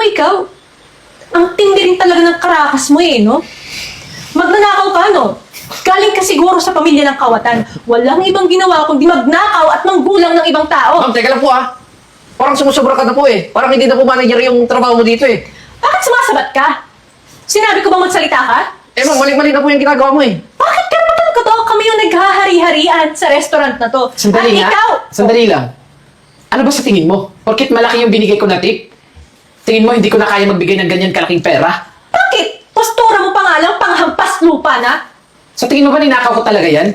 ikaw, ang tindi rin talaga ng karakas mo eh, no? Magnanakaw ka, no? Galing ka siguro sa pamilya ng kawatan. Walang ibang ginawa kundi magnakaw at manggulang ng ibang tao. Ma'am, teka lang po ah. Parang sumusobra ka na po eh. Parang hindi na po manager yung trabaho mo dito eh. Bakit sumasabat ka? Sinabi ko bang magsalita ka? Eh ma'am, mali-mali na po yung ginagawa mo eh. Bakit karapatan ko to? Kami yung naghahari-harian sa restaurant na to. Sandali At nga. ikaw, Sandali lang. Ano ba sa tingin mo? Porkit malaki yung binigay ko na tip? Tingin mo hindi ko na kaya magbigay ng ganyan kalaking pera? bakit? Postura mo pa nga lang, panghampas lupa na? Sa tingin mo ba ninakaw ko talaga yan?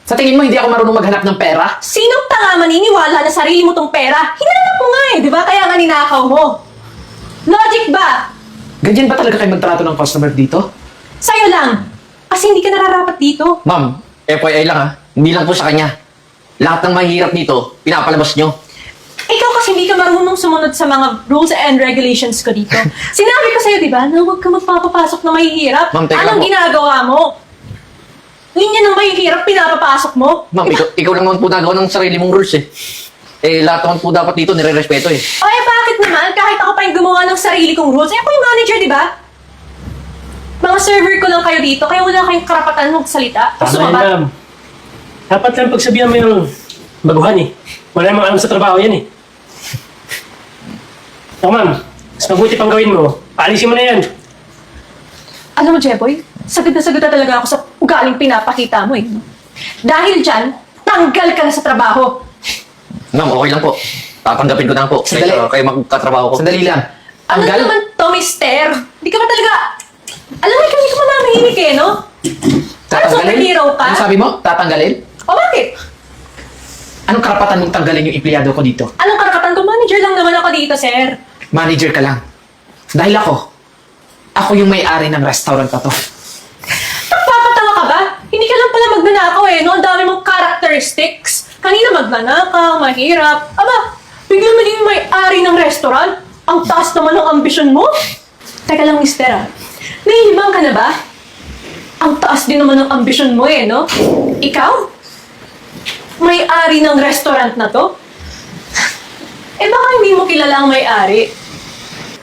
Sa tingin mo hindi ako marunong maghanap ng pera? Sinong tanga maniniwala na sarili mo tong pera? Hinanap mo nga eh, di ba? Kaya nga ninakaw mo. Logic ba? Ganyan ba talaga kayo magtrato ng customer dito? Sa'yo lang. Kasi hindi ka nararapat dito. Ma'am, FYI lang ah. Hindi lang po sa kanya. Lahat ng mahihirap dito, pinapalabas nyo. Ikaw kasi hindi ka marunong sumunod sa mga rules and regulations ko dito. Sinabi ko sa'yo, di ba, na huwag ka magpapapasok na mahihirap. Ma'am, teka Anong po. ginagawa mo? Linya ng mahihirap, pinapapasok mo? Ma'am, ikaw lang naman po nagawa ng sarili mong rules eh. Eh, lahat naman po dapat dito nire-respeto eh. Ay, bakit naman? Kahit ako pa yung gumawa ng sarili kong rules, eh ako yung manager, di ba? Mga server ko lang kayo dito, kaya wala kayong karapatan magsalita. Tapos Tama yan, sumabat. ma'am. Dapat lang pagsabihan mo yung baguhan eh. Wala namang alam sa trabaho yan eh. Ako ma'am, mas mabuti pang gawin mo. Paalisin mo na yan. Alam mo, Jeboy, sagad na talaga ako sa ugaling pinapakita mo eh. Dahil dyan, tanggal ka na sa trabaho. Ma'am, okay lang po. Tatanggapin ko na lang po. Sandali. Kayo magkatrabaho ko. Sandali lang. Ano Tanggal? naman to, mister? Di ka ba talaga... Alam mo, hindi ka mananahimik eh, no? Ano, superhero ka? Ano sabi mo? Tatanggalin? O bakit? Anong karapatan mong tanggalin yung empleyado ko dito? Anong karapatan ko? Manager lang naman ako dito, sir. Manager ka lang. Dahil ako yung may-ari ng restaurant na to. Nagpapatawa ka ba? Hindi ka lang pala magnanakaw eh, no? Ang dami mong characteristics. Kanina magnanakaw, mahirap. Aba, biglang maging may-ari ng restaurant? Ang taas naman ng ambisyon mo? Teka lang, mister ah. Nahihibang ka na ba? Ang taas din naman ng ambisyon mo eh, no? Ikaw? May-ari ng restaurant na to? Eh baka hindi mo kilala ang may-ari.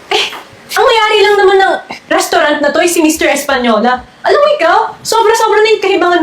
Eh, ang may-ari lang naman ng restaurant na to ay si Mr. Espanola. Alam mo ikaw, sobra-sobra na yung kahibangan mo.